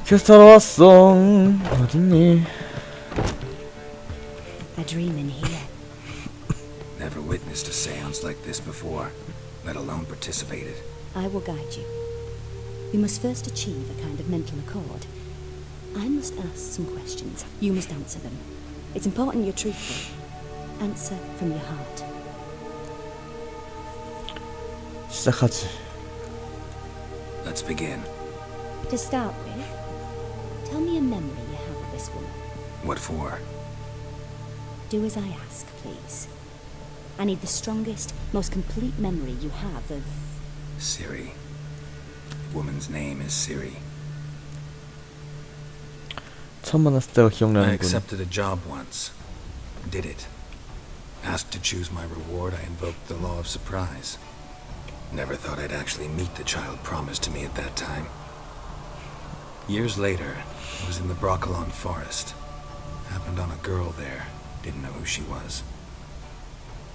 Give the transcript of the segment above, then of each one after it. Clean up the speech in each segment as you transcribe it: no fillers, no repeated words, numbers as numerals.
퀘스트하러 왔어. 어딨니? A dream in here. Never witnessed a seance like this before, let alone participated. I will guide you. You must first achieve a kind of mental accord. I must ask some questions. You must answer them. It's important you're truthful. Answer from your heart. 시작하지. Let's begin. To start with, tell me a memory you have of this woman. What for? Do as I ask, please. I need the strongest, most complete memory you have of... Ciri. The woman's name is Ciri. 처음 만났을 때가 I 기억나는군. accepted a job once. Did it. Asked to choose my reward, I invoked the law of surprise. Never thought I'd actually meet the child promised to me at that time. Years later, I was in the Broccolon forest. Happened on a girl there. Didn't know who she was.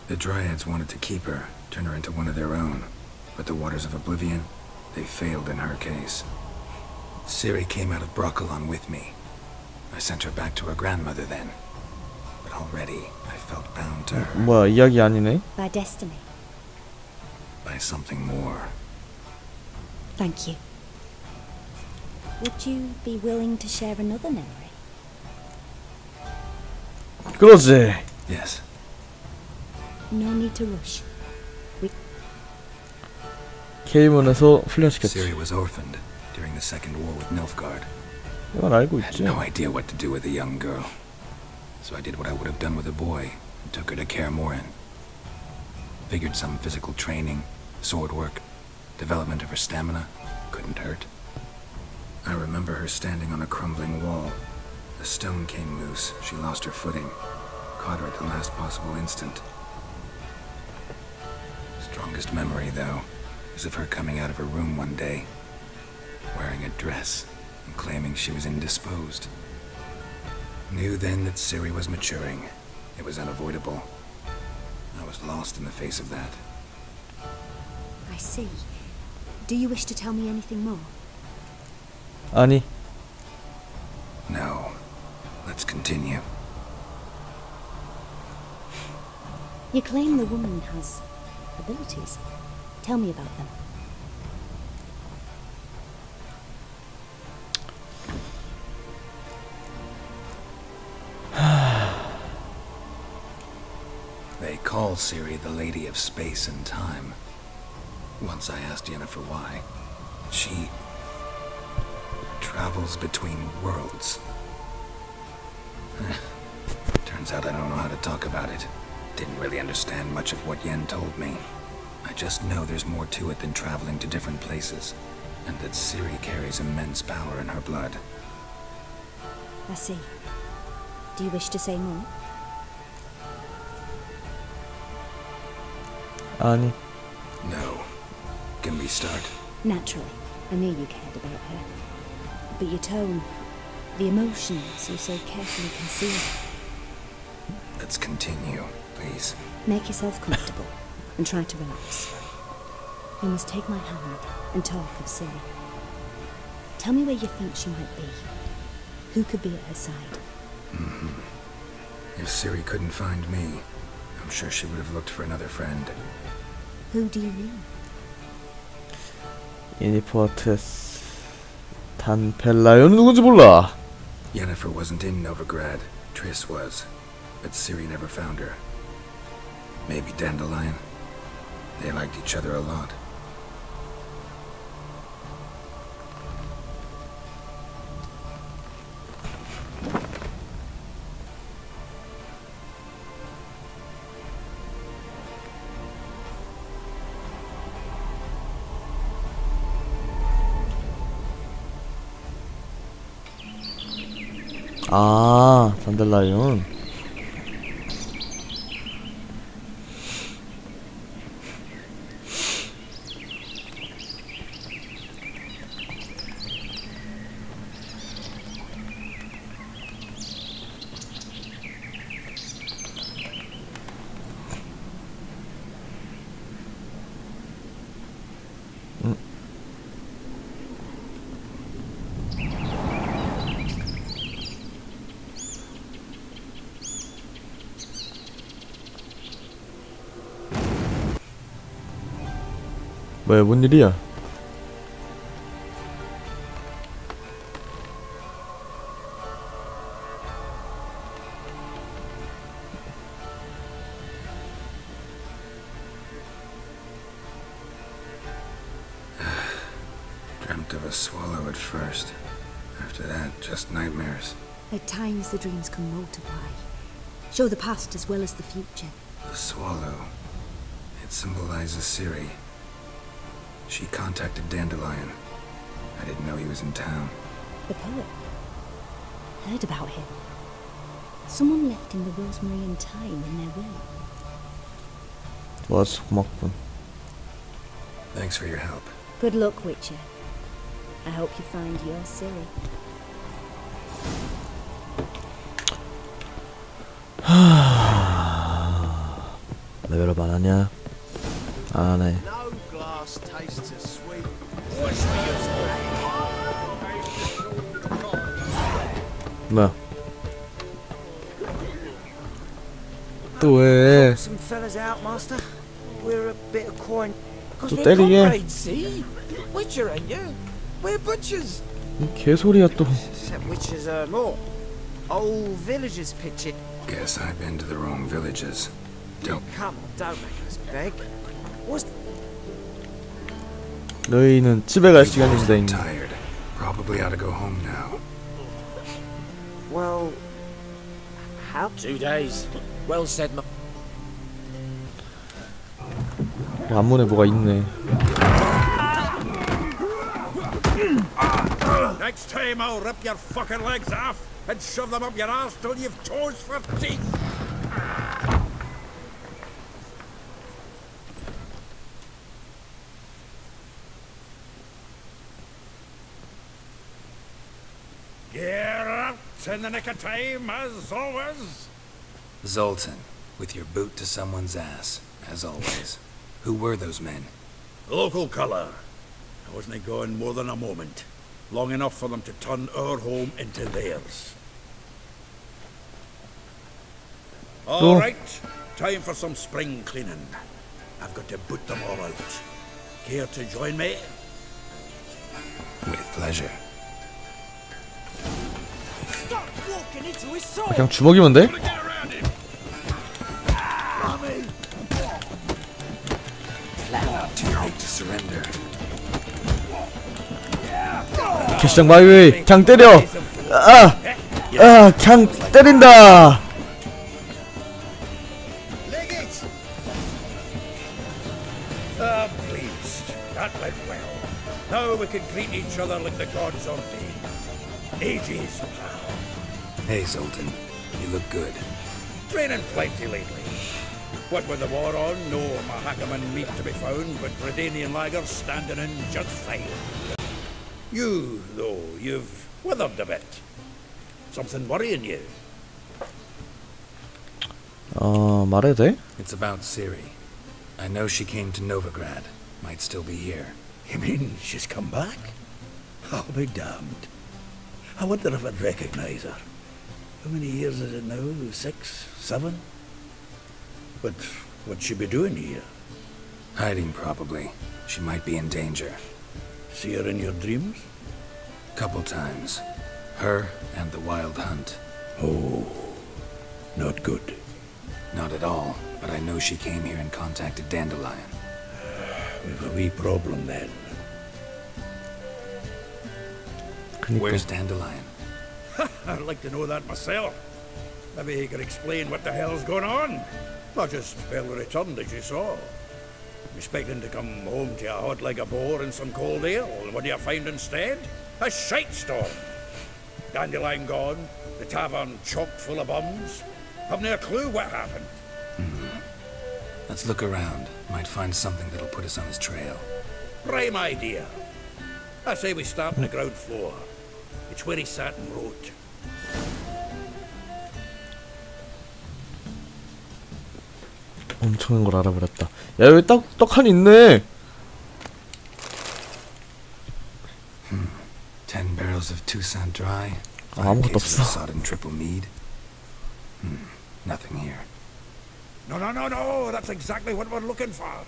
The Dryads wanted to keep her, turn her into one of their own. But the Waters of Oblivion, they failed in her case. Ciri came out of Broccolon with me. I sent her back to her grandmother then. But already, I felt bound to her. 뭐야, 이야기 아니네? By destiny. By something more. Thank you. Would you be willing to share another memory? 그러지. Yes. No need to rush. 케이문에서 훈련시켰지. Ciri was orphaned during the Second War with Nilfgaard. 이건 알고 I had 있지. no idea what to do with a young girl. So I did what I would have done with a boy and took her to Kaer Morhen. Figured some physical training, sword work, development of her stamina couldn't hurt. I remember her standing on a crumbling wall. A stone came loose, she lost her footing. Caught her at the last possible instant. Strongest memory, though, is of her coming out of her room one day, wearing a dress and claiming she was indisposed. Knew then that Ciri was maturing. It was unavoidable. I was lost in the face of that. I see. Do you wish to tell me anything more? 아니. No. Let's continue. You claim the woman has abilities. Tell me about them. They call Ciri the Lady of Space and Time. Once I asked Yennefer why. She travels between worlds. Turns out I don't know how to talk about it. Didn't really understand much of what Yen told me. I just know there's more to it than traveling to different places, and that Ciri carries immense power in her blood. I see. Do you wish to say more? 아니. No. Can we start? Naturally. I knew you cared about her. But your tone, the emotions you so carefully conceal. Let's continue, please. Make yourself comfortable and try to relax. You must take my hand and talk of Ciri. Tell me where you think she might be. Who could be at her side? If Ciri couldn't find me, I'm sure she would have looked for another friend. Who do you mean? 이니포아트스 단펠라요는 누군지 몰라. Yennefer wasn't in Novigrad. Triss was. But Ciri never found her. Maybe Dandelion. They liked each other a lot. 아, 단델라이온. 뭐야, 뭔 일이야? Dreamt of a swallow at first. After that, just nightmares. At times the dreams can multiply, show the past as well as the future. The swallow. It symbolizes Ciri. She contacted Dandelion. I didn't know he was in town. The poet. Heard about him. Someone left him the rosemary and thyme in their will. 도와줘서 고맙군. Thanks for your help. Good luck, Witcher. I hope you find your Ciri. 레벨업 안 하냐? 안 하네. No glass tastes as sweet. 뭐야? 또 왜? Some fellas out, master. We're a bit of coin. 또 때리게? See? Witcher, ain't you? We're butchers. 이 개소리야 또. Except witches earn more. Old villagers pitch it. Guess I've been to the wrong villages. Don't. Come on, don't make us beg. What's 너희는 집에 갈 시간인데. I'm tired. Probably ought to go home now. well? How? 2 days. Well said, ma. 안문에 뭐가 있네. Next time I'll rip your fucking legs off and shove them up your arse till you've toes for teeth. You're out in the nick of time, as always. Zoltan, with your boot to someone's ass, as always. Who were those men? Local colour. I wasn't gone more than a moment. Long enough for them to turn our home into theirs. All right, time for some spring cleaning. I've got to boot them all out. Care to join me? With pleasure. Stop walking into his soul. 그냥 주먹이면 돼? Get around him. Not too late to surrender. 개시장 마이웨이 그냥 때려. 그냥 때린다. Leg it! Ah, pleased. That went well. Now we can greet each other like the gods ordained. Ages, pal. Hey, Zoltan. You look good. Training plenty lately. What with the war on, no Mahakaman meat to be found, but Redanian lagers standing in just fine. You, though, you've withered a bit. Something worrying you? 말해도 돼? It's about Ciri. I know she came to Novigrad. Might still be here. You mean she's come back? I'll be damned. I wonder if I'd recognise her. How many years is it now? 6, 7? But what'd she be doing here? Hiding, probably. She might be in danger. See her in your dreams? Couple times. Her and the Wild Hunt. Oh, not good. Not at all, but I know she came here and contacted Dandelion. We've a wee problem then. Where's Dandelion? I'd like to know that myself. Maybe he could explain what the hell's going on. Not just well returned, as you saw. Expecting to come home to a hot like a boar and some cold ale, and what do you find instead? A shite storm. Dandelion gone, the tavern chock full of bums. Have no clue what happened. Let's look around. Might find something that'll put us on his trail. Prime idea. I say we start on the ground floor. It's where he sat and wrote. 엄청난 걸 알아버렸다. 야, 여기 떡하니 있네. 10 barrels of Toussaint Dry. 아무것도 5 cases of 없어. sodden triple mead. Nothing here. No, that's exactly what we're looking for.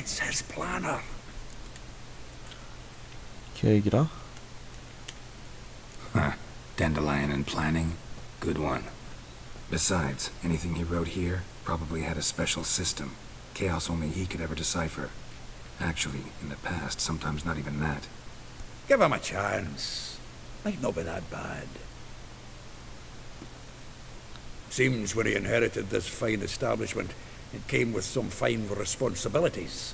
It's his planner. 계획이라? Huh. Dandelion and planning? Good one. Besides, anything he wrote here probably had a special system. Chaos only he could ever decipher. Actually, in the past, sometimes not even that. Give him a chance. Might not be that bad. Seems when he inherited this fine establishment, it came with some fine responsibilities.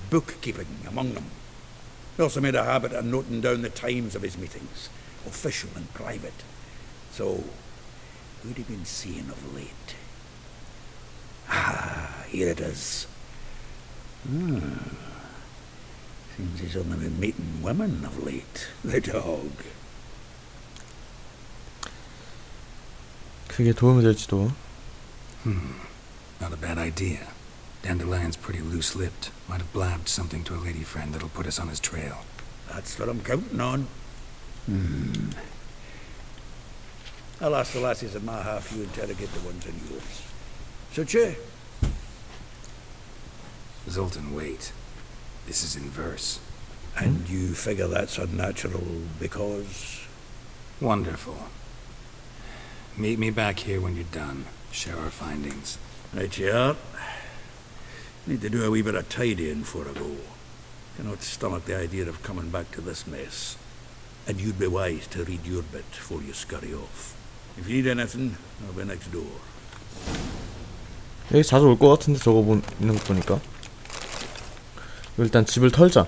Bookkeeping among them. He also made a habit of noting down the times of his meetings, official and private. So, who'd he been seeing of late? Ah, here it is. Seems he's only been meeting women of late. The dog. 그게 도움이 될지도. Not a bad idea. Dandelion's pretty loose-lipped. Might have blabbed something to a lady friend that'll put us on his trail. That's what I'm counting on. I'll ask the lassies in my half, you interrogate the ones in yours. Suche? Zoltan, wait. This is in verse. And you figure that's unnatural because... Wonderful. Meet me back here when you're done. Share our findings. Right you are. Need to do a wee bit of tidying before I go. Cannot stomach the idea of coming back to this mess. And you'd be wise to read your bit before you scurry off. If you need anything, I'll be next door. 여기 자주 올 것 같은데 저거 있는 거 보니까. 일단 집을 털자.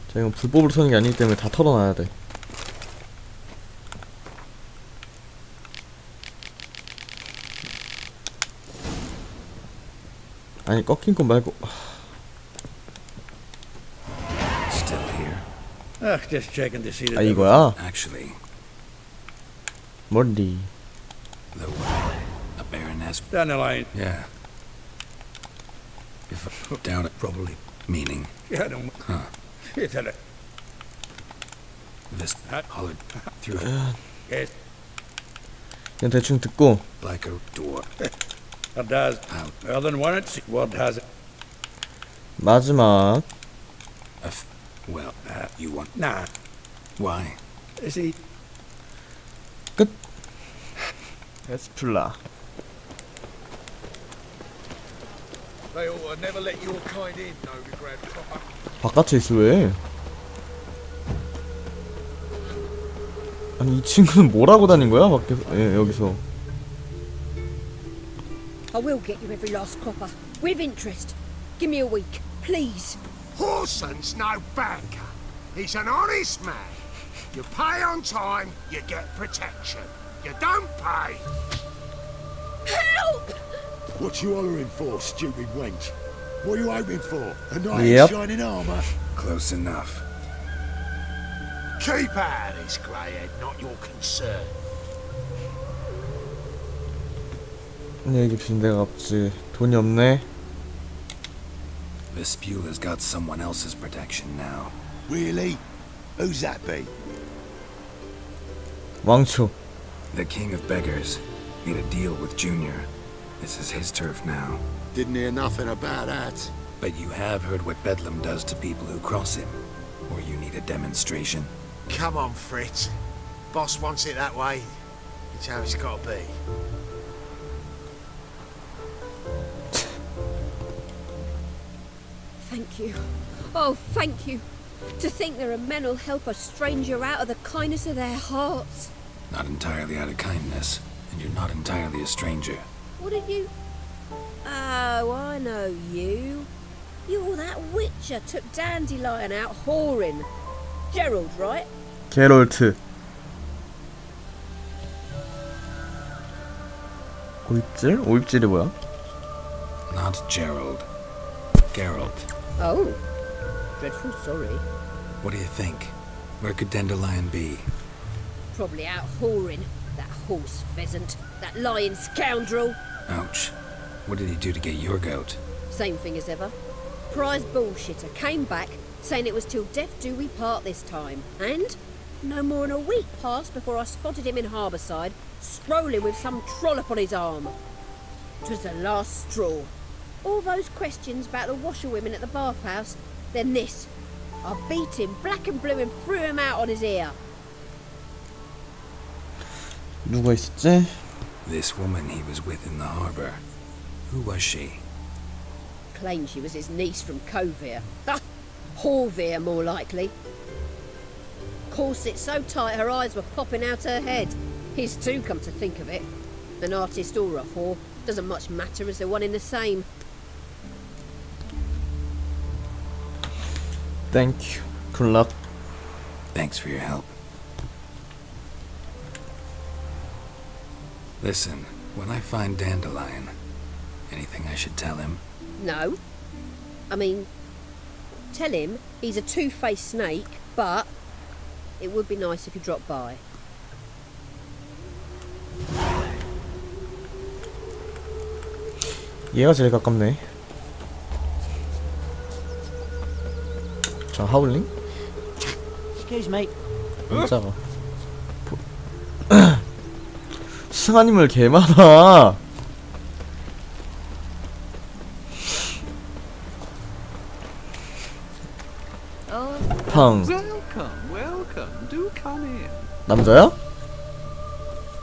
자, 이건 불법으로 터는 게 아니기 때문에 다 털어놔야 돼. 아니 꺾인 거 말고. Still here? Just checking to see that... 아 이거야? Actually, 멀리. the a baroness. Dandelion. Yeah. If I doubt it, Probably. meaning Yeah, I don't... Huh. You tell it. this hollered through Yes. 그냥 대충 듣고. like a door. Or does. Out. Well, then one it. Word has it. 마지막. Well, you want... Nah. Why? Is he... 끝. 에스플라. They ought to never let your kind in, no regret. 바깥에 있어 왜? 아니 이 친구는 뭘 하고 다닌 거야 밖에서? 예, 여기서. I will get you every last copper, with interest. Give me a week, please. Horson's no banker. He's an honest man. You pay on time, you get protection. You don't pay. Help! What you hollering for, stupid wench? What are you hoping for? A knight Yep. in shining armour? Close enough. Keep out of this, greyhead, not your concern. 여기 빈 데가 없지. 돈이 없네. Vespula's got someone else's protection now. Really? Who's that be? 왕초. The king of beggars made a deal with Junior. This is his turf now. Didn't hear nothing about that. But you have heard what Bedlam does to people who cross him. Or you need a demonstration? Come on, Fritz. Boss wants it that way. It's how it's got to be. Thank you. Oh, thank you. To think there are men who'll help a stranger out of the kindness of their hearts. Not entirely out of kindness, and you're not entirely a stranger. What did you... Oh, I know you. You're that witcher took Dandelion out whoring. Gerald, right? 게롤트. 오입질? 오입질이 뭐야? Not Gerald. Geralt. Oh. Dreadful sorry. What do you think? Where could Dandelion be? Probably out whoring. That horse pheasant. That lying scoundrel. Ouch. What did he do to get your goat? Same thing as ever. Prize bullshitter came back, saying it was till death do we part this time. And no more than a week passed before I spotted him in Harbourside, strolling with some trollop on his arm. 'Twas the last straw. All those questions about the washerwomen at the bathhouse, then this. I beat him black and blue and threw him out on his ear. 누가 있었지? This woman he was with in the harbor. Who was she? Claimed she was his niece from Covere. Horvere, more likely. Corset so tight her eyes were popping out her head. His too, come to think of it. An artist or a whore doesn't much matter as they're one in the same. Thank you. Good luck. Thanks for your help. Listen, when I find Dandelion, anything I should tell him? No. I mean, tell him he's a two-faced snake, but it would be nice if he dropped by. 얘가 제일 가깝네. 자, 하울링? Excuse me. 깜짝아. 승아님을 개 많아. 팡. Welcome, welcome. Do come in. 남자야?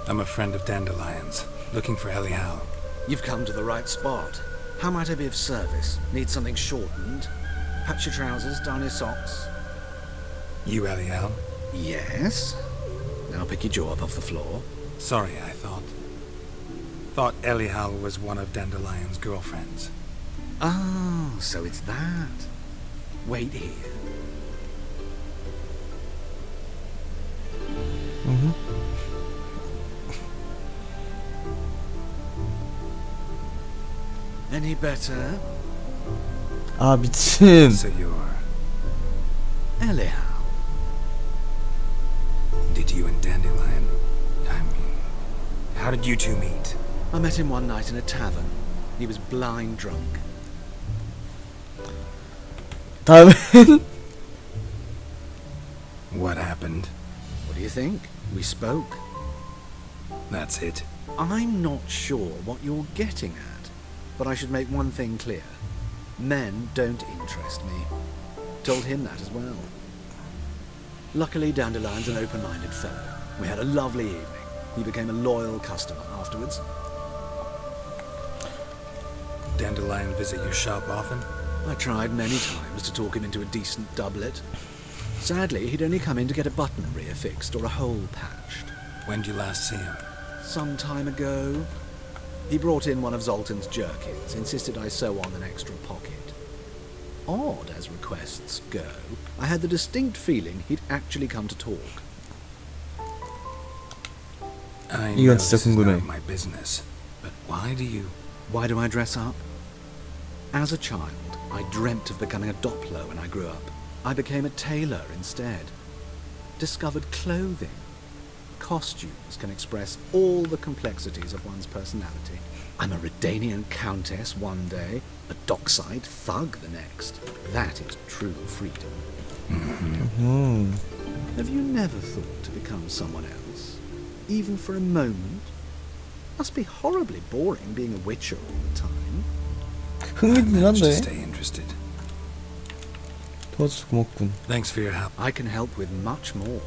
I'm a friend of Dandelion's, looking for Elial. You've come to the right spot. How might I be of service? Need something shortened? Patch your trousers, down your socks. You Elial? Yes. Now pick your jaw up off the floor. Sorry, I thought Elial was one of Dandelion's girlfriends. Oh, so it's that. Wait here. Any better? 아, 미친. So you're... Elial. Did you and Dandelion... I mean... How did you two meet? I met him one night in a tavern. He was blind drunk. 다음엔? What happened? What do you think? We spoke. That's it. I'm not sure what you're getting at, but I should make one thing clear. Men don't interest me. Told him that as well. Luckily, Dandelion's an open-minded fellow. We had a lovely evening. He became a loyal customer afterwards. Dandelion visit your shop often? I tried many times to talk him into a decent doublet. Sadly, he'd only come in to get a button reaffixed or a hole patched. When did you last see him? Some time ago. He brought in one of Zoltan's jerkins, insisted I sew on an extra pocket. Odd as requests go, I had the distinct feeling he'd actually come to talk. I know 이건 this 진짜 is 궁금해. not my business, but why do I dress up? As a child, I dreamt of becoming a Doppler when I grew up. I became a tailor instead. Discovered clothing. Costumes can express all the complexities of one's personality. I'm a Redanian countess one day, a dockside thug the next. That is true freedom. Have you never thought to become someone else? Even for a moment? Must be horribly boring being a witcher all the time. 흥미있긴 managed to 한데. stay interested. 도와줘서 고맙군. Thanks for your help. I can help with much more.